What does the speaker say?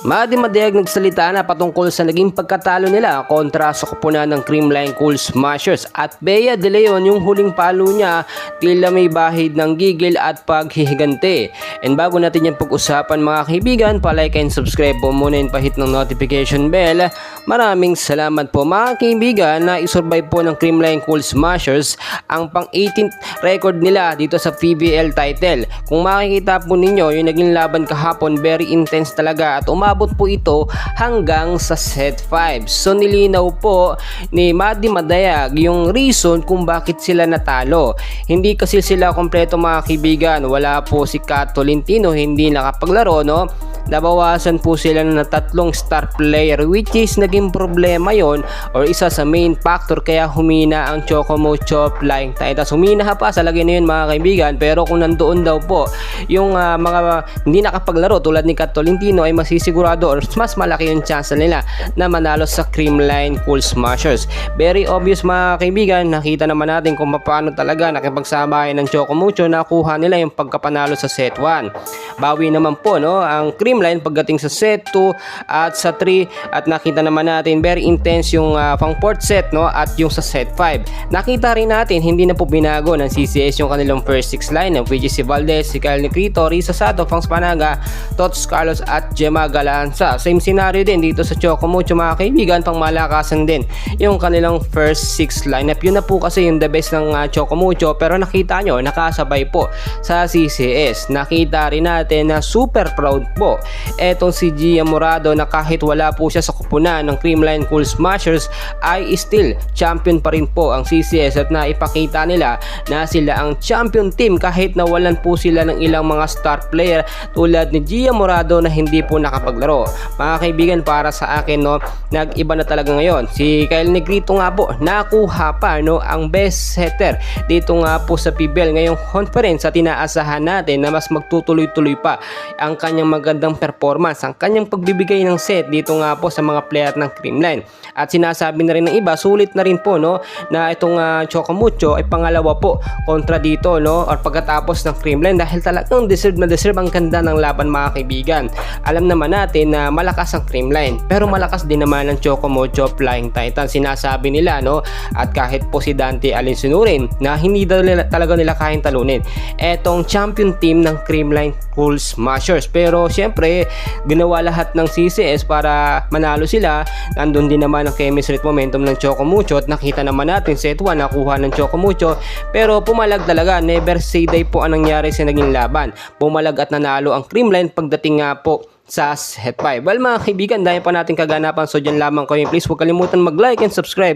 Madi Madayag nagsalita na patungkol sa naging pagkatalo nila kontra sa koponan ng Creamline Cool Smashers at Bea De Leon yung huling palo niya tila may bahid ng gigil at paghihigante. And bago natin yan pag-usapan mga kaibigan, pa-like and subscribe po muna and pahit ng notification bell. Maraming salamat po mga kaibigan na isurvive po ng Creamline Cool Smashers ang pang 18th record nila dito sa PBL title. Kung makikita po ninyo yung naging laban kahapon, very intense talaga at umabot po ito hanggang sa set 5. So nilinaw po ni Madi Madayag yung reason kung bakit sila natalo. Hindi kasi sila kompleto mga kaibigan. Wala po si Kat Tolentino, hindi nakapaglaro, no? Nabawasan po sila ng 3 star player, which is naging problema yon or isa sa main factor kaya humina ang Chocomocho Flying Titans. Humina pa sa lagay na yun mga kaibigan, pero kung nandoon daw po yung mga hindi nakapaglaro tulad ni Kat Tolentino ay masisigurado or mas malaki yung chance nila na manalo sa Creamline Cool Smashers. Very obvious mga kaibigan, nakita naman natin kung paano talaga nakipagsabayan ng Chocomocho, nakuha nila yung pagkapanalo sa set 1. Bawi naman po, no, ang Creamline pagdating sa set 2 at sa 3 at nakita naman natin very intense yung pang 4th set, no, at yung sa set 5. Nakita rin natin hindi na po binago ng CCS yung kanilang first 6 lineup, which is si Valdez, si Kyle Negrito, Risa Sato, Fangs Panaga, Tots Carlos at Gemma Galanza. Same scenario din dito sa Chocomocho mga kaibigan, pang malakasan din yung kanilang first 6 lineup. Yun na po kasi yung the best ng Chocomocho, pero nakita nyo nakasabay po sa CCS. Nakita rin natin na super proud po etong si Gia Morado na kahit wala po siya sa kupunan ng Creamline Cool Smashers ay still champion pa rin po ang CCS at naipakita nila na sila ang champion team kahit nawalan po sila ng ilang mga star player tulad ni Gia Morado na hindi po nakapaglaro. Mga kaibigan, para sa akin, no, nag-iba na talaga ngayon. Si Kyle Negrito nga po nakuha pa, no, ang best setter dito nga po sa PBL ngayong conference at inaasahan natin na mas magtutuloy-tuloy pa ang kanyang magandang performance, ang kanyang pagbibigay ng set dito nga po sa mga player ng Creamline. At sinasabi na rin ng iba, sulit na rin po, no, na itong Chocomocho ay pangalawa po kontra dito, no, or pagkatapos ng Creamline dahil talagang deserve na deserve ang ganda ng laban mga kaibigan. Alam naman natin na malakas ang Creamline pero malakas din naman ang Chocomocho Flying Titans. Sinasabi nila, no, at kahit po si Dante Alinsunurin na hindi talaga nila kayang talunin etong champion team ng Creamline Cool Smashers. Pero syempre ginawa lahat ng CCS para manalo sila. Nandun din naman ang chemistry at momentum ng Chocomocho at nakita naman natin set 1 nakuha ng Chocomocho pero pumalag talaga. Never say die po ang nangyari sa naging laban. Pumalag at nanalo ang Creamline pagdating nga po sa set 5. Well mga kaibigan, dahil pa natin kaganapan, so dyan lamang kayo. Please huwag kalimutan mag-like and subscribe.